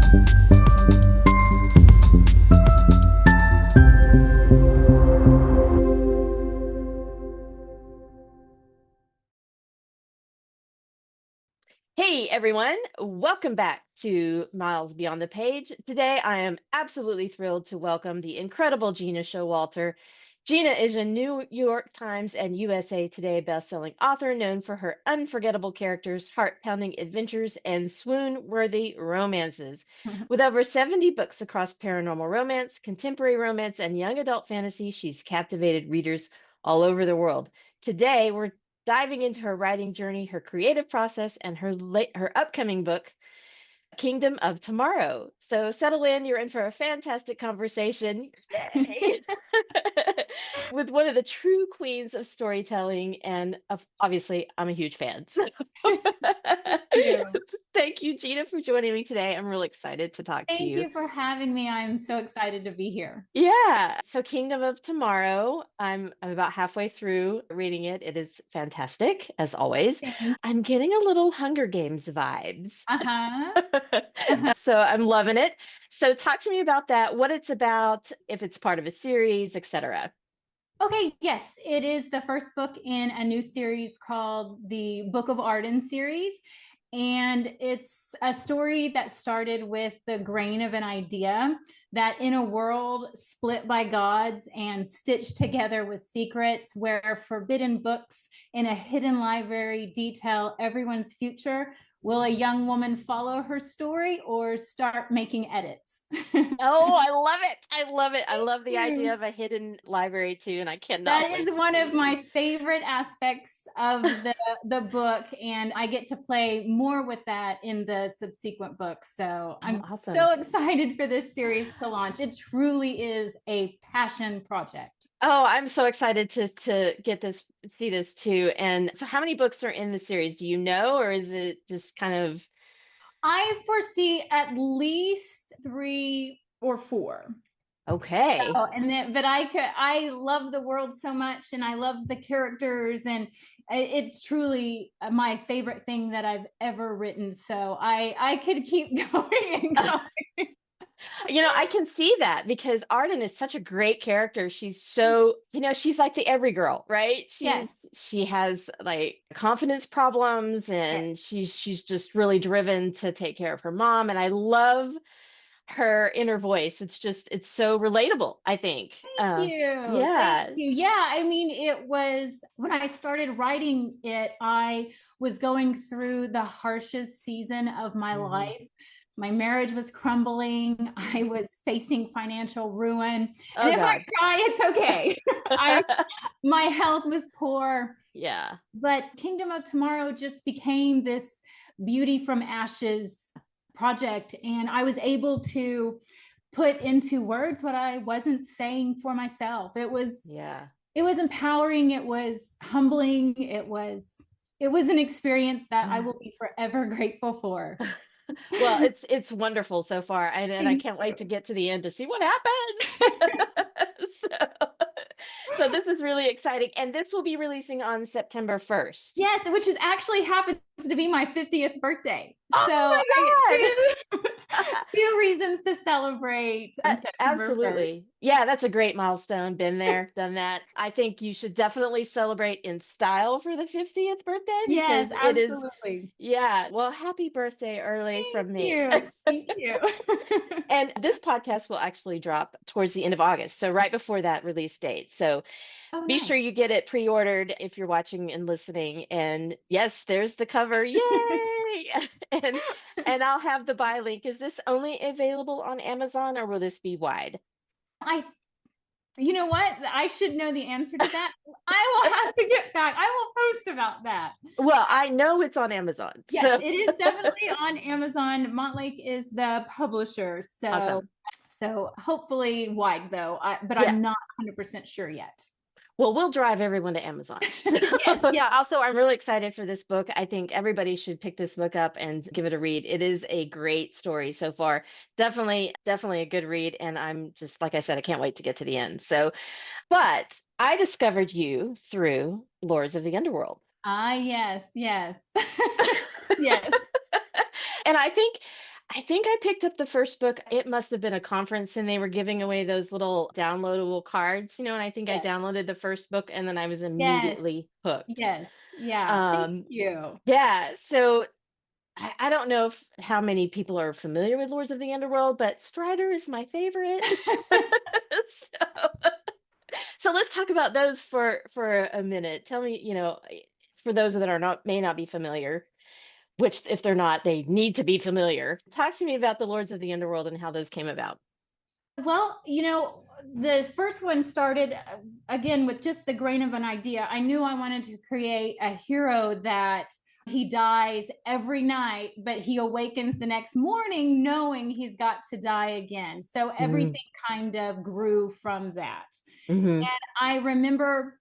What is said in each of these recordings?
Hey everyone, welcome back to Miles Beyond the Page. Today I am absolutely thrilled to welcome the incredible Gena Showalter. Gena is a New York Times and USA Today bestselling author known for her unforgettable characters, heart-pounding adventures, and swoon-worthy romances. With over 70 books across paranormal romance, contemporary romance, and young adult fantasy, she's captivated readers all over the world. Today, we're diving into her writing journey, her creative process, and her upcoming book, Kingdom of Tomorrow. So settle in, you're in for a fantastic conversation. Yay! With one of the true queens of storytelling, and obviously, I'm a huge fan. So You. thank you, Gina, for joining me today. I'm really excited to talk to Thank you. you for having me. I'm so excited to be here. Yeah. So Kingdom of Tomorrow, I'm about halfway through reading it. It is fantastic, as always. Thanks. I'm getting a little Hunger Games vibes. Uh-huh. Uh-huh. So I'm loving it. So talk to me about that, what it's about, if it's part of a series, etc. Okay, yes, it is the first book in a new series called the Book of Arden series. And it's a story that started with the grain of an idea that in a world split by gods and stitched together with secrets, where forbidden books in a hidden library detail everyone's future, will a young woman follow her story or start making edits? Oh, I love it. I love it. I love the idea You. of a hidden library too, and I cannot That wait is to one of see. my favorite aspects of the book, and I get to play more with that in the subsequent books. So Oh, I'm awesome. so excited for this series to launch. It truly is a passion project. Oh, I'm so excited to get this see this too. And so how many books are in the series? Do you know, or is it just kind of I foresee at least 3 or 4. okay? Oh, and then, but I love the world so much, and I love the characters, and it's truly my favorite thing that I've ever written. So I could keep going and going. I can see that because Arden is such a great character. She's so, she's like the every girl, right? Yes, She has like confidence problems, yes. and she's just really driven to take care of her mom. And I love her inner voice. It's so relatable, I think. Thank you. Thank Yeah. you. Yeah, I mean, it was when I started writing it, I was going through the harshest season of my Mhm. life. My marriage was crumbling. I was facing financial ruin. And Oh if I God. cry, it's okay. I My health was poor, Yeah. but Kingdom of Tomorrow just became this beauty from ashes project, and I was able to put into words what I wasn't saying for myself. Yeah. It was empowering, it was humbling, it was an experience that I will be forever grateful for. Well, it's wonderful so far, and I Thank can't wait to you. get to the end to see what happens. So, so this is really exciting, and this will be releasing on September 1st. Yes, which is actually happens to be my 50th birthday. So Oh I my get two, God! two reasons to celebrate on September 1st. Absolutely. Yeah, that's a great milestone. Been there, done that. I think you should definitely celebrate in style for the 50th birthday because Yes, it is, absolutely. yeah. Well, happy birthday early Thank from me. you. Thank you. And this podcast will actually drop towards the end of August, so right before that release date. So Oh, be sure nice. you get it pre-ordered if you're watching and listening. And yes, there's the cover. Yay! And I'll have the buy link. Is this only available on Amazon or will this be wide? I You know what? I should know the answer to that. I will have to get back. I will post about that. Well, I know it's on Amazon. Yes, So it is definitely on Amazon. Montlake is the publisher. So awesome. so hopefully wide though. But Yeah. I'm not 100% sure yet. Well, we'll drive everyone to Amazon. So, Yes. yeah, also, I'm really excited for this book. I think everybody should pick this book up and give it a read. It is a great story so far. Definitely, definitely a good read. And I'm just, like I said, I can't wait to get to the end. So, but I discovered you through Lords of the Underworld. Yes, yes. Yes. And I think I think I picked up the first book. It must have been a conference and they were giving away those little downloadable cards, and I think I Yes. downloaded the first book and then I was Yes. immediately hooked. Yes. Yeah. Thank Um, you. yeah, so I don't know if how many people are familiar with Lords of the Underworld, but Strider is my favorite. so, so let's talk about those for a minute. Tell me, for those that are not may not be familiar, which if they're not, they need to be familiar. Talk to me about the Lords of the Underworld and how those came about. Well, this first one started again with just the grain of an idea. I knew I wanted to create a hero that he dies every night, but he awakens the next morning knowing he's got to die again. So Mm-hmm. everything kind of grew from that. Mm-hmm. And I remember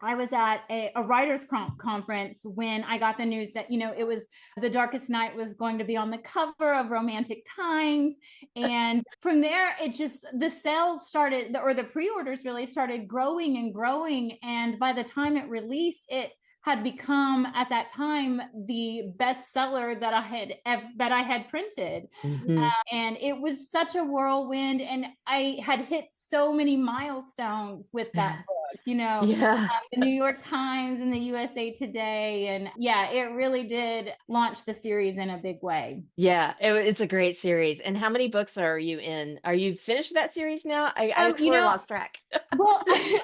I was at a writers conference when I got the news that, it was The Darkest Night was going to be on the cover of Romantic Times. And from there, it just, the sales started, or the pre-orders really started growing and growing. And by the time it released, it had become at that time the bestseller that I had printed. Mm-hmm. And it was such a whirlwind, and I had hit so many milestones with that book, Yeah. the New York Times and the USA Today. And yeah, it really did launch the series in a big way. Yeah, it's a great series. And how many books are you in? Are you finished that series now? I You sort of know, lost track. well,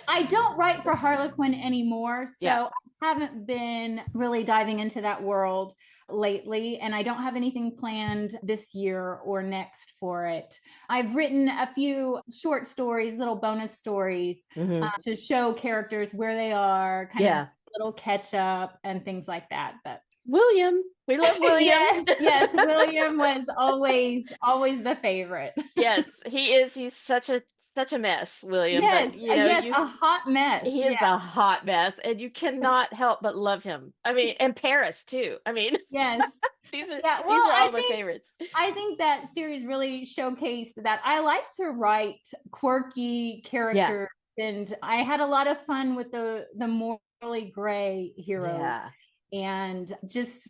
I don't write for Harlequin anymore, Yeah. so I haven't been really diving into that world lately, and I don't have anything planned this year or next for it. I've written a few short stories, little bonus stories, Hmm. to show characters where they are, kind of Yeah. little catch up and things like that. But William. We love William. yes, yes, William was always the favorite. Yes, he is. He's such a mess, William, but Yes, yes, a hot mess. he Yeah. is a hot mess and you cannot help but love him. I mean, and Paris too. I mean, Yes. these are Yeah, these well, are all my favorites. I think that series really showcased that I like to write quirky Yeah. characters, and I had a lot of fun with the morally gray heroes, Yeah. and just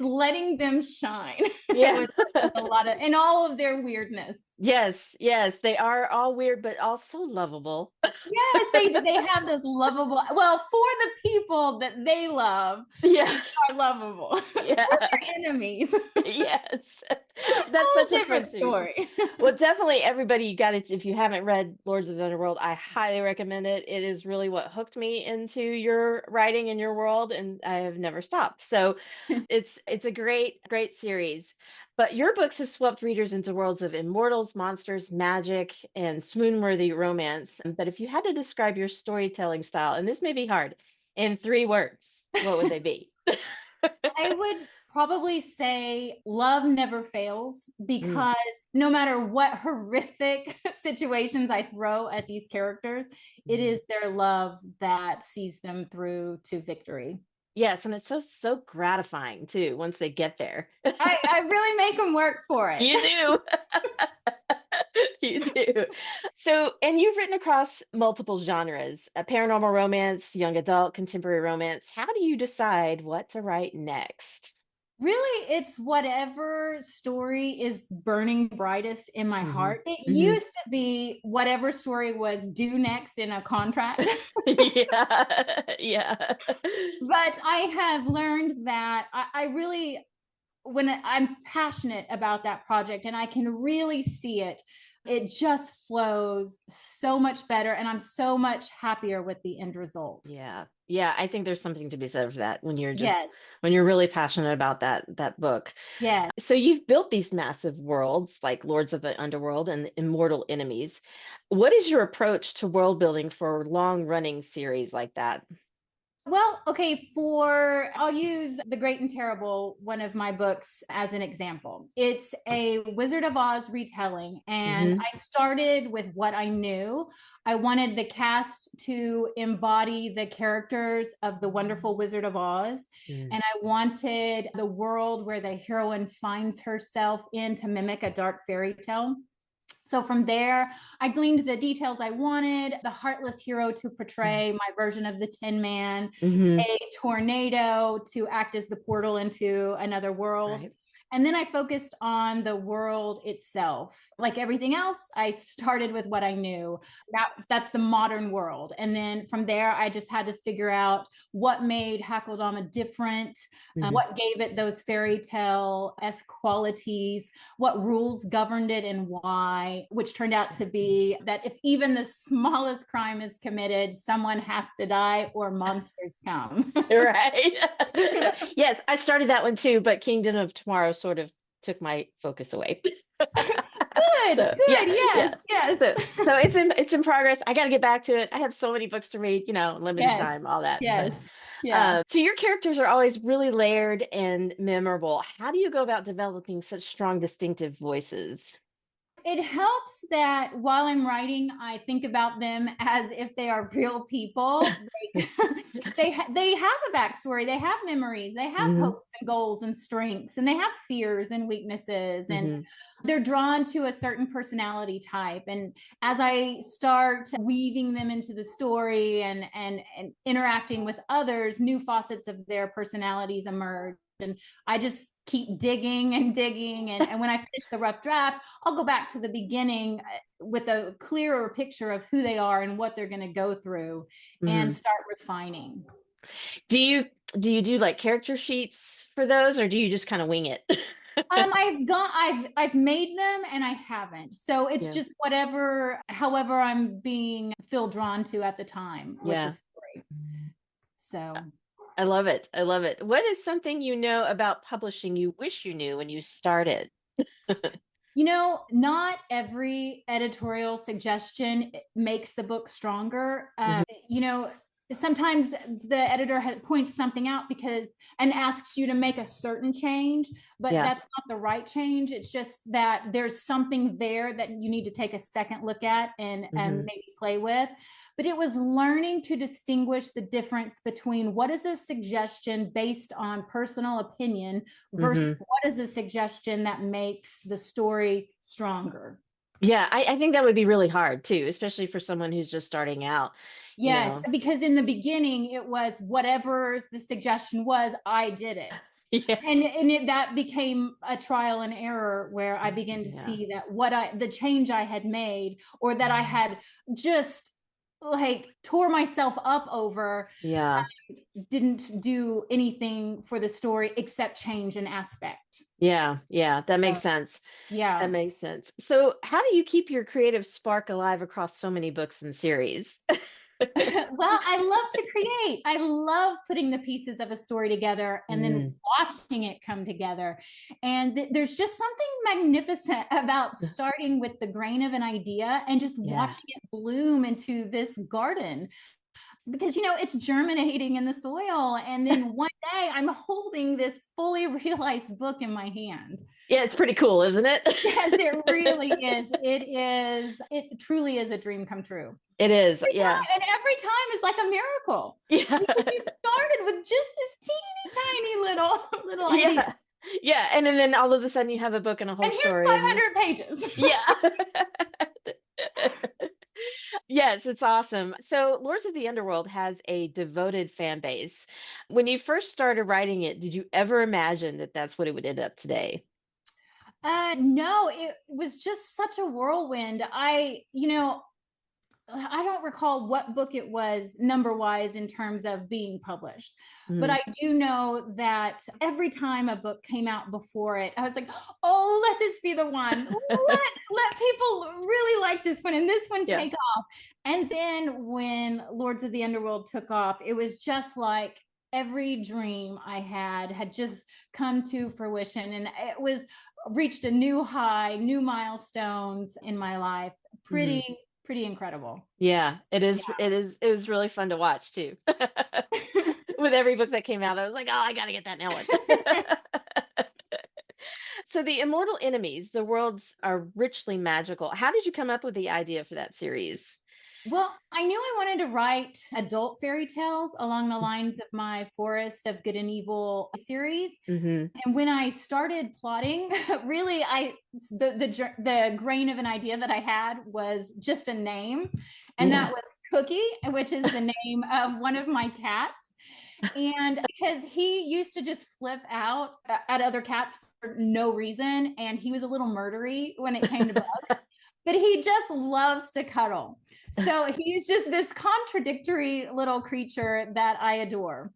letting them shine. It Yeah. was a lot of, and all of their weirdness. Yes, yes, they are all weird but also lovable. Yes, they have those lovable, well, for the people that they love, Yeah. are lovable. Yeah. For their enemies, Yes. That's whole such a fun different series. story. Well, definitely everybody, you got it. If you haven't read Lords of the Underworld, I highly recommend it. It is really what hooked me into your writing and your world, and I have never stopped. So it's a great series. But your books have swept readers into worlds of immortals, monsters, magic, and swoon-worthy romance. But if you had to describe your storytelling style, and this may be hard, in 3 words, what would they be? I would probably say love never fails, Mm, because no matter what horrific situations I throw at these characters, it mm. is their love that sees them through to victory. Yes, and it's so gratifying too once they get there. I really make them work for it. You do. You do. So, and you've written across multiple genres, paranormal romance, young adult, contemporary romance. How do you decide what to write next? Really, it's whatever story is burning brightest in my Hmm. heart. It Hmm. used to be whatever story was due next in a contract. Yeah. Yeah. But I have learned that I really, when I'm passionate about that project and I can really see it, it just flows so much better, and I'm so much happier with the end result. Yeah. Yeah, I think there's something to be said for that when you're just Yes. when you're really passionate about that book. Yes. So you've built these massive worlds like Lords of the Underworld and Immortal Enemies. What is your approach to world building for long running series like that? Well, okay, I'll use The Great and Terrible, one of my books, as an example. It's a Wizard of Oz retelling, and Hmm. I started with what I knew. I wanted the cast to embody the characters of the wonderful Wizard of Oz, Mm. and I wanted the world where the heroine finds herself in to mimic a dark fairy tale. So from there, I gleaned the details I wanted: the heartless hero to portray my version of the Tin Man, Hmm. a tornado to act as the portal into another world. Right. And then I focused on the world itself. Like everything else, I started with what I knew. That's the modern world. And then from there, I just had to figure out what made Hakeldama different, what gave it those fairy tale-esque qualities, what rules governed it and why, which turned out to be that if even the smallest crime is committed, someone has to die or monsters come. Right. Yes, I started that one too, but Kingdom of Tomorrow sort of took my focus away. Good, So good, yeah, yes, yes. So it's in progress. I got to get back to it. I have so many books to read, limited Yes, time, all that. But yes, yeah. so your characters are always really layered and memorable. How do you go about developing such strong, distinctive voices? It helps that while I'm writing, I think about them as if they are real people. They have a backstory, they have memories, they have Hmm. hopes and goals and strengths, and they have fears and weaknesses, and Hmm. they're drawn to a certain personality type. And as I start weaving them into the story and interacting with others, new facets of their personalities emerge. And I just keep digging and digging. And when I finish the rough draft, I'll go back to the beginning with a clearer picture of who they are and what they're going to go through and Hmm. start refining. Do you do like character sheets for those, or do you just kind of wing it? I've made them and I haven't. So it's Yeah. just however I'm being feel drawn to at the time with the Yeah. story. So I love it. I love it. What is something you know about publishing you wish you knew when you started? not every editorial suggestion makes the book stronger. Mhm. Sometimes the editor points something out and asks you to make a certain change, but Yeah. that's not the right change. It's just that there's something there that you need to take a second look at and Hmm. maybe play with. But it was learning to distinguish the difference between what is a suggestion based on personal opinion Hmm. versus what is a suggestion that makes the story stronger. Yeah, I think that would be really hard too, especially for someone who's just starting out, you Yes, know. because in the beginning it was whatever the suggestion was, I did it. Yeah. That became a trial and error where I began to Yeah. see that the change I had made, or that I had just like tore myself up over, Yeah. didn't do anything for the story except change an aspect. Yeah. Yeah. That makes So, sense. That yeah. makes sense. So, how do you keep your creative spark alive across so many books and series? Well, I love to create. I love putting the pieces of a story together and then Mm. watching it come together. And there's just something magnificent about starting with the grain of an idea and just Yeah. watching it bloom into this garden, because it's germinating in the soil, and then one day I'm holding this fully realized book in my hand. Yeah, it's pretty cool, isn't it? Yes, it really is. It truly is a dream come true. It is. Every Yeah. time, and every time is like a miracle, Yeah. because you started with just this teeny tiny little idea, Yeah. Yeah. And then all of a sudden you have a book and a whole and here's story and 500 pages. yeah. Yes, it's awesome. So, Lords of the Underworld has a devoted fan base. When you first started writing it, did you ever imagine that that's what it would end up today? No, it was just such a whirlwind. I don't recall what book it was number wise in terms of being published, but Mm. I do know that every time a book came out before it, I was like, "Oh, let this be the one. Let people really like this one and this one Yeah. take off." And then when Lords of the Underworld took off, it was just like every dream I had just come to fruition, and it was reached a new high, new milestones in my life. Hmm. Pretty incredible. Yeah, it is. It was really fun to watch too. With every book that came out, I was like, oh, I got to get that now one. So, the immortal enemies, the worlds are richly magical. How did you come up with the idea for that series? Well, I knew I wanted to write adult fairy tales along the lines of my Forest of Good and Evil series. Hmm. And when I started plotting, really, the grain of an idea that I had was just a name, and that Yeah. was Cookie, which is the name of one of my cats. And because he used to just flip out at other cats for no reason, and he was a little murdery when it came to bugs, but he just loves to cuddle. So he's just this contradictory little creature that I adore.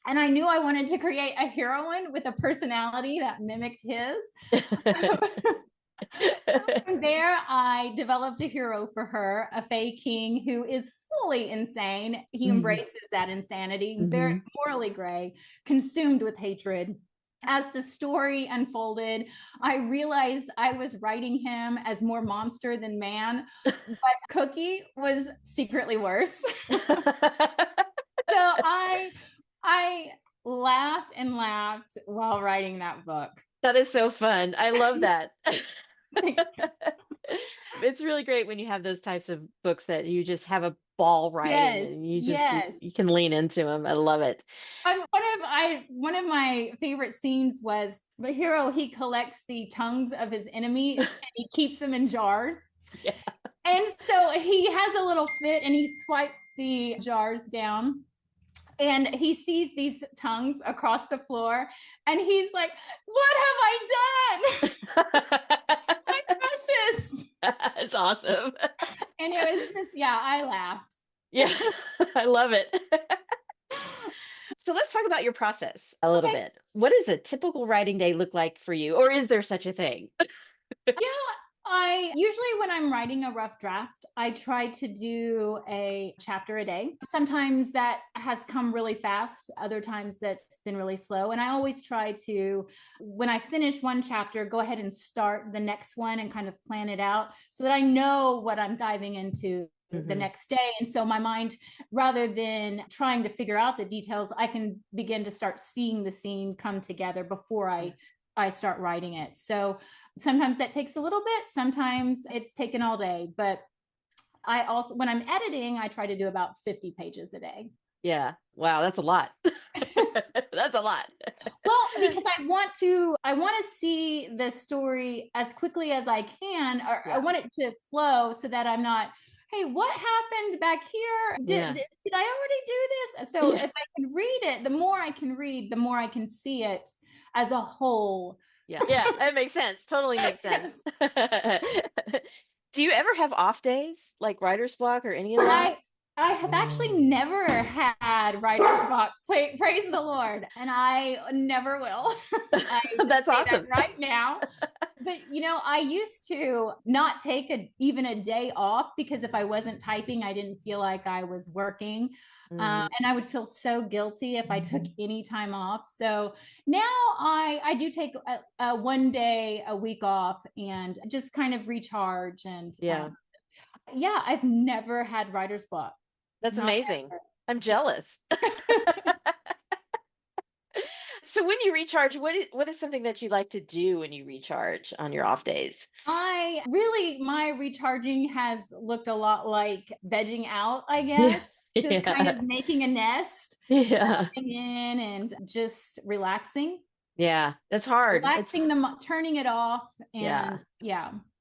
And I knew I wanted to create a heroine with a personality that mimicked his. From there, I developed a hero for her, a Fae King who is fully insane. He embraces that insanity, very morally gray, consumed with hatred. As the story unfolded, I realized I was writing him as more monster than man, but Cookie was secretly worse. So I laughed and laughed while writing that book. That is so fun. I love that. It's really great when you have those types of books that you just have a ball writing Yes, and you just yes. you can lean into them. I love it. One of my favorite scenes was the hero. He collects the tongues of his enemies and he keeps them in jars. Yeah. And so he has a little fit and he swipes the jars down and he sees these tongues across the floor and he's like, what have I done? My precious. It's awesome. And it was just, yeah, I laughed. Yeah, I love it. So let's talk about your process a little bit. What does a typical writing day look like for you? Or is there such a thing? Yeah, I usually, when I'm writing a rough draft, I try to do a chapter a day. Sometimes that has come really fast, other times that's been really slow. And I always try to, when I finish one chapter, go ahead and start the next one and kind of plan it out so that I know what I'm diving into the next day. And so my mind, rather than trying to figure out the details, I can begin to start seeing the scene come together before I start writing it. So sometimes that takes a little bit, sometimes it's taken all day, but I also, when I'm editing, I try to do about 50 pages a day. Yeah. Wow, that's a lot. That's a lot. Well, because I want to see the story as quickly as I can, or I want it to flow so that I'm not, hey, what happened back here? Did I already do this? So if I can read it, the more I can read, the more I can see it as a whole. Yeah, that makes sense. Totally makes sense. Do you ever have off days, like writer's block or any of that? I have actually never had writer's block. Praise the Lord, and I never will. That's awesome. That right now. But I used to not take even a day off because if I wasn't typing, I didn't feel like I was working. And I would feel so guilty if I took any time off. So now I do take a 1 day a week off and just kind of recharge. And I've never had writer's block. That's amazing. I'm jealous. So when you recharge, what is something that you like to do when you recharge on your off days? My recharging has looked a lot like vegging out, I guess. Just kind of making a nest, settling in and just relaxing. Yeah, that's hard. Relaxing turning it off. And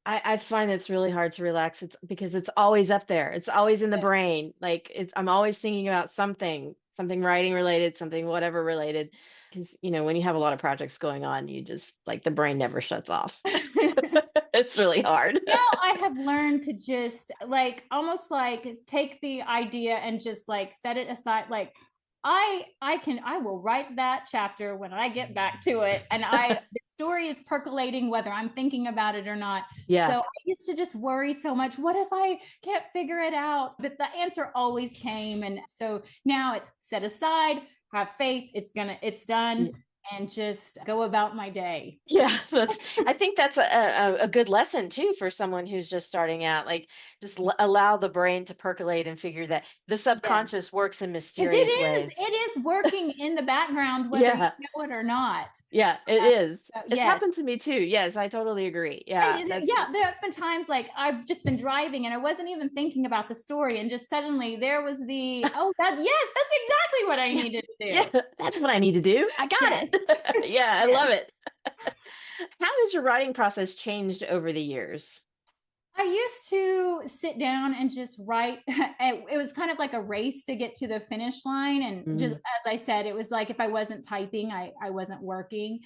I find it's really hard to relax. It's because it's always up there. It's always in the brain. Like I'm always thinking about something writing related, something whatever related. Because when you have a lot of projects going on, you just like the brain never shuts off. It's really hard. Now I have learned to just almost take the idea and just set it aside. Like I will write that chapter when I get back to it. And the story is percolating whether I'm thinking about it or not. Yeah. So I used to just worry so much. What if I can't figure it out? But the answer always came. And so now it's set aside, have faith, it's done. And just go about my day. Yeah, I think that's a good lesson too for someone who's just starting out. Like, just allow the brain to percolate and figure that the subconscious works in mysterious ways. It is working in the background, whether you know it or not. Yeah, it is. It's happened to me too. Yes, I totally agree. Yeah, there have been times I've just been driving and I wasn't even thinking about the story, and just suddenly there was that's exactly what I needed to do. Yeah, that's what I need to do. I got it. Yeah, I love it. How has your writing process changed over the years? I used to sit down and just write. It was kind of like a race to get to the finish line. And just Mm. as I said, it was like if I wasn't typing, I wasn't working.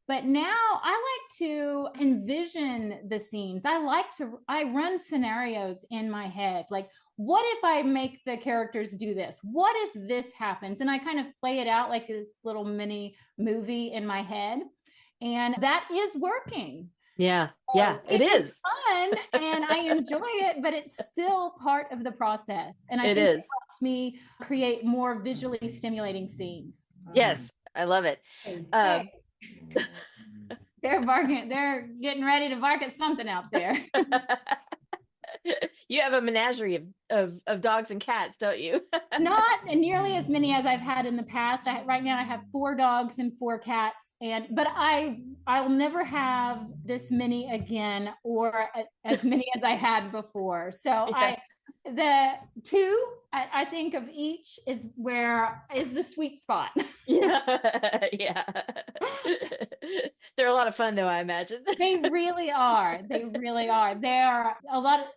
But now I like to envision the scenes. I run scenarios in my head. Like, what if I make the characters do this? What if this happens? And I kind of play it out like this little mini movie in my head. And that is working. Yeah. Yeah, So it it is is. fun and I enjoy it, but it's still part of the process. And I It think it is. helps me create more visually stimulating scenes. Yes, I love it. Okay. They're barking, they're getting ready to bark at something out there. You have a menagerie of dogs and cats, don't you? Not nearly as many as I've had in the past. Right now I have 4 dogs and 4 cats, and but I'll never have this many again, or as many as I had before. So Yeah. the two I think of each is the sweet spot. Yeah. Yeah. They're a lot of fun though, I imagine. They really are. They really are. They're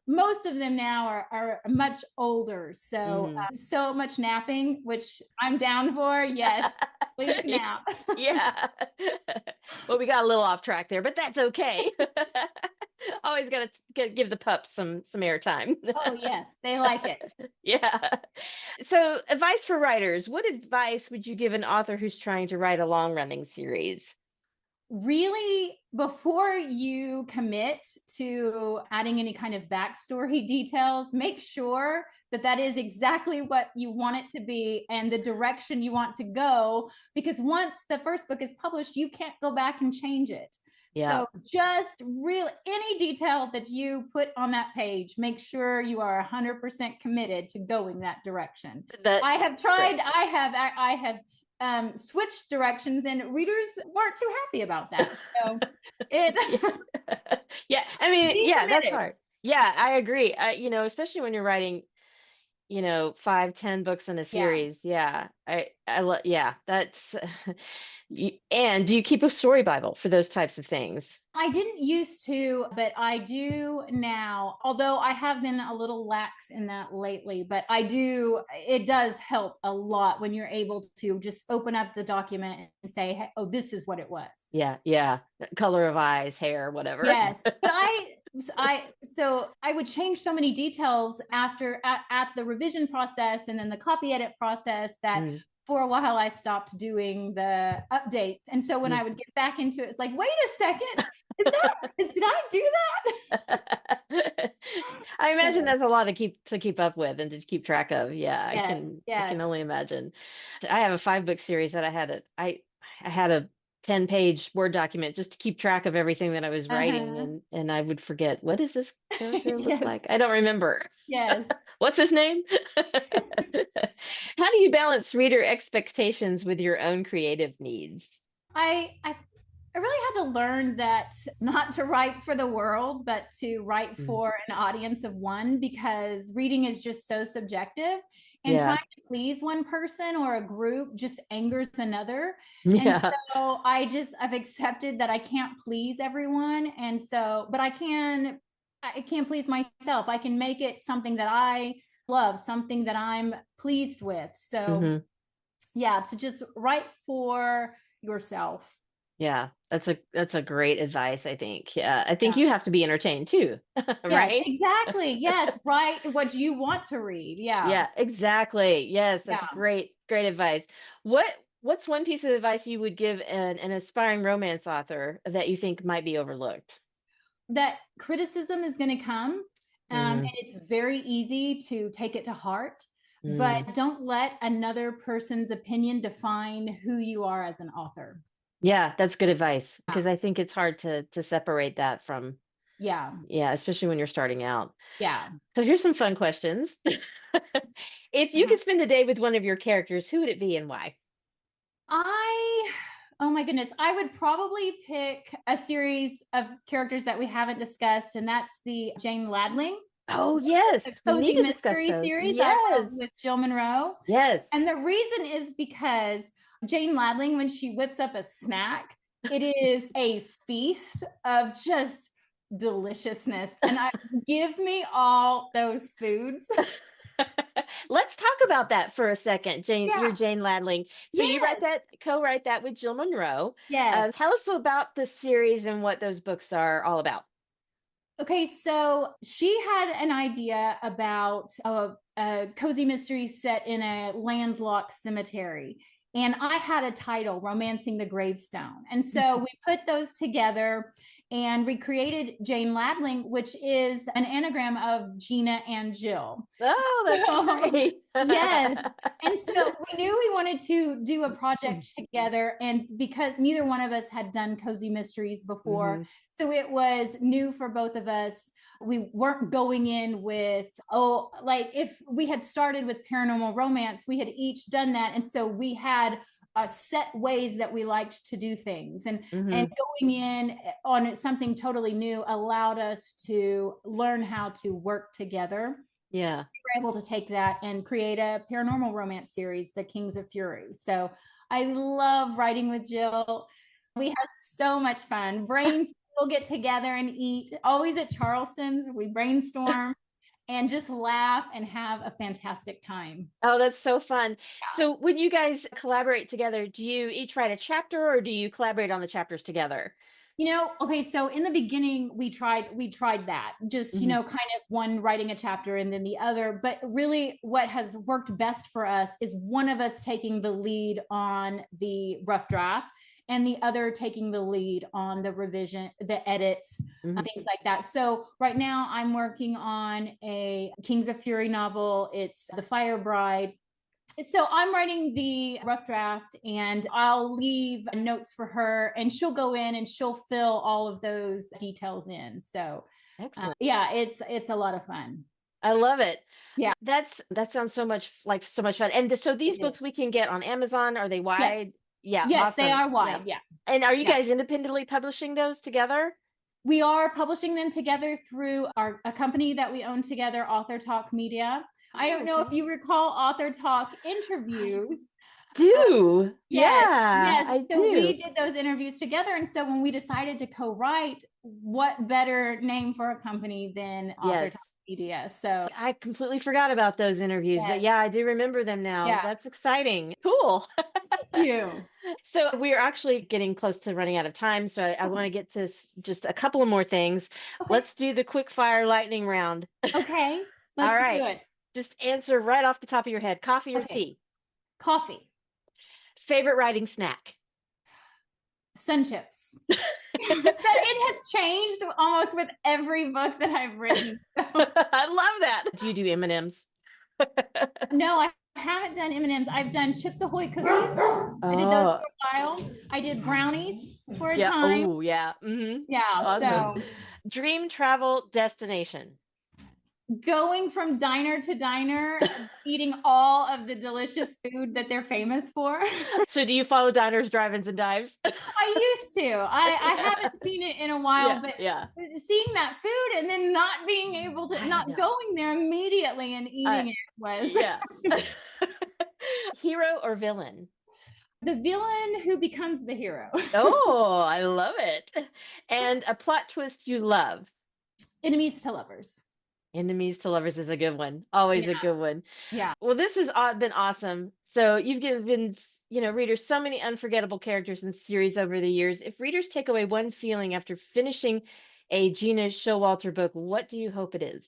most of them now are much older. So, Mhm. so much napping, which I'm down for. Yes, please nap. Yeah. Well, we got a little off track there, but that's okay. Always got to give the pups some airtime. Oh, yes, they like it. Yeah. So, advice for writers. What advice would you give an author who's trying to write a long-running series? Really, before you commit to adding any kind of backstory details, make sure that that is exactly what you want it to be and the direction you want to go. Because once the first book is published, you can't go back and change it. Yeah. So just really any detail that you put on that page, make sure you are 100% committed to going that direction. That I have tried, great. I have switched directions and readers weren't too happy about that. So it Yeah. Yeah. I mean, be yeah, that's committed. hard. Yeah, I agree. Especially when you're writing, 5, 10 books in a Yeah. series. Yeah. Yeah, that's and do you keep a story Bible for those types of things? I didn't used to, but I do now, although I have been a little lax in that lately, but it does help a lot when you're able to just open up the document and say, hey, oh, this is what it was. Yeah, yeah. Color of eyes, hair, whatever. Yes, but so I would change so many details after at the revision process and then the copy edit process that Mm, for a while I stopped doing the updates. And so when yeah. I would get back into it, it's like, wait a second, did I do I that? imagine So that's a lot to keep up with and to keep track of. Yeah, I yes, can I can yes. only imagine. I have a 5 book series that I had a 10-page Word document just to keep track of everything that I was writing, Uh-huh. and I would forget, what does this character look Yes, like? I don't remember. yes. What's his name? How do you balance reader expectations with your own creative needs? I really had to learn that not to write for the world, but to write Mm, for an audience of one, because reading is just so subjective. And trying yeah. to please one person or a group just angers another. And Yeah. so I've accepted that I can't please everyone. And so, but I can please myself. I can make it something that I love, something that I'm pleased with. So Hmm. yeah, to just write for yourself. Yeah, that's a great advice, I think. Yeah, I think Yeah. you have to be entertained too, Yes, right? exactly. Yes, write what you want to read. Yeah. Yeah, exactly. Yes, that's Yeah. great advice. What what's one piece of advice you would give an aspiring romance author that you think might be overlooked? That criticism is going to come. And Mm, it's very easy to take it to heart, but mm. don't let another person's opinion define who you are as an author. Yeah, that's good advice Yeah. because I think it's hard to separate that from, Yeah. yeah, especially when you're starting out. Yeah. So here's some fun questions. If you Uh-huh. could spend a day with one of your characters, who would it be and why? I, oh my goodness, I would probably pick a series of characters that we haven't discussed, and that's the Jane Ladling. Oh, It's a yes, we need cozy to discuss mystery those. series I Yes. love with Jill Monroe. Yes. And the reason is because Jane Ladling, when she whips up a snack, it is a feast of just deliciousness. And I give me all those foods. Let's talk about that for a second, Jane. You're Yeah. Jane Ladling. So you Yes. co-write that with Jill Monroe. Yes. Tell us about the series and what those books are all about. Okay, so she had an idea about a cozy mystery set in a landlocked cemetery. And I had a title, Romancing the Gravestone. And so we put those together and we created Jane Ladling, which is an anagram of Gena and Jill. Oh, that's So, great. yes. And so we knew we wanted to do a project together. And because neither one of us had done cozy mysteries before, Hmm. so it was new for both of us. We weren't going in with, oh, like if we had started with paranormal romance, we had each done that. And so we had set ways that we liked to do things. And Hmm. going in on something totally new allowed us to learn how to work together. Yeah. We were able to take that and create a paranormal romance series, The Kings of Fury. So I love writing with Jill. We have so much fun. We'll get together and eat, always at Charleston's. We brainstorm and just laugh and have a fantastic time. Oh, that's so fun. Yeah. So when you guys collaborate together, do you each write a chapter or do you collaborate on the chapters together? Okay, so in the beginning we tried that. Just, Hmm. kind of one writing a chapter and then the other, but really what has worked best for us is one of us taking the lead on the rough draft and the other taking the lead on the revision, the edits, Hmm. things like that. So right now I'm working on a Kings of Fury novel. It's The Fire Bride. So I'm writing the rough draft and I'll leave notes for her and she'll go in and she'll fill all of those details in. So Excellent. yeah, it's a lot of fun. I love it. Yeah, That sounds so much like so much fun. And so it these is. books we can get on Amazon. Are they Yes. wide? Yeah, Yes, they awesome. are Yeah. wide. Yeah. And are you Yeah. guys independently publishing those together? We are publishing them together through a company that we own together, Author Talk Media. I Oh, don't know if okay. you recall Author Talk I interviews. do. Yes, Yeah, yes. I So do. we did those interviews together. And so when we decided to co-write, what better name for a company than Author Yes. Talk Media? So I completely forgot about those interviews, but yes, yeah, I do remember them now. yeah. That's exciting. Cool. Thank you. So we're actually getting close to running out of time, so I want to get to just a couple of more things. Okay. Let's do the quick fire lightning round. Okay. All Let's do right. it. Just answer right off the top of your head. Coffee or Okay. tea? Coffee, Favorite writing snack? sun chips. It has changed almost with every book that I've written. So. I love that. Do you do M&Ms? No, I haven't done M&Ms. I've done Chips Ahoy cookies. I did those Oh, for a while. I did brownies for a yeah. time. Oh, yeah. Yeah, Awesome. so Dream travel destination. going from diner to diner, eating all of the delicious food that they're famous for. So do you follow diners, drive-ins, and dives? I used to. I haven't seen it in a while, Yeah, but yeah. seeing that food and then not being able to, I not know. going there immediately and I eating it was Yeah. Hero or villain? the villain who becomes the hero. Oh, I love it. And a plot twist you love. Enemies to lovers. Enemies to lovers is a good one. Always Yeah, a good one. yeah. Well, this has been awesome. So you've given, readers so many unforgettable characters and series over the years. If readers take away one feeling after finishing a Gena Showalter book, what do you hope it is?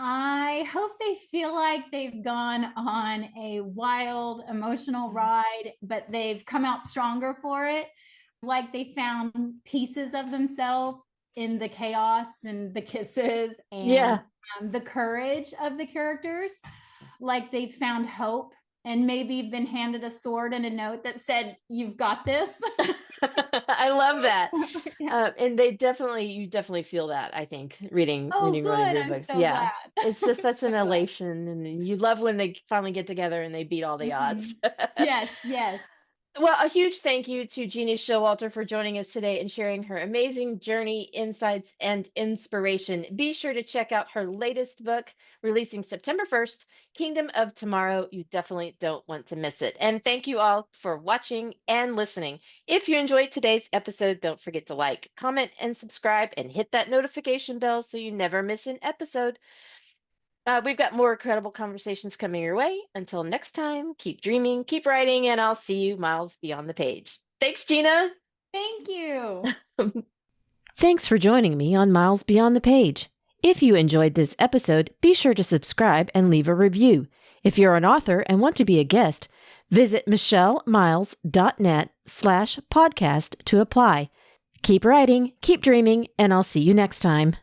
I hope they feel like they've gone on a wild, emotional ride, but they've come out stronger for it. Like they found pieces of themselves in the chaos and the kisses and Yeah. the courage of the characters. Like they found hope and maybe been handed a sword and a note that said, "You've got this." I love that. Yeah. And you definitely feel that, I think, Oh, reading one of good. your I'm books. so Yeah. glad. It's just such So an glad. elation, and you love when they finally get together and they beat all the Mhm. odds. Yes, yes. Well, a huge thank you to Gena Showalter for joining us today and sharing her amazing journey, insights, and inspiration. Be sure to check out her latest book, releasing September 1st, Kingdom of Tomorrow. You definitely don't want to miss it. And thank you all for watching and listening. If you enjoyed today's episode, don't forget to like, comment, and subscribe, and hit that notification bell so you never miss an episode. We've got more incredible conversations coming your way. Until next time, keep dreaming, keep writing, and I'll see you miles beyond the page. Thanks, Gena. Thank you. Thanks for joining me on Miles Beyond the Page. If you enjoyed this episode, be sure to subscribe and leave a review. If you're an author and want to be a guest, visit michellemiles.net/podcast to apply. Keep writing, keep dreaming, and I'll see you next time.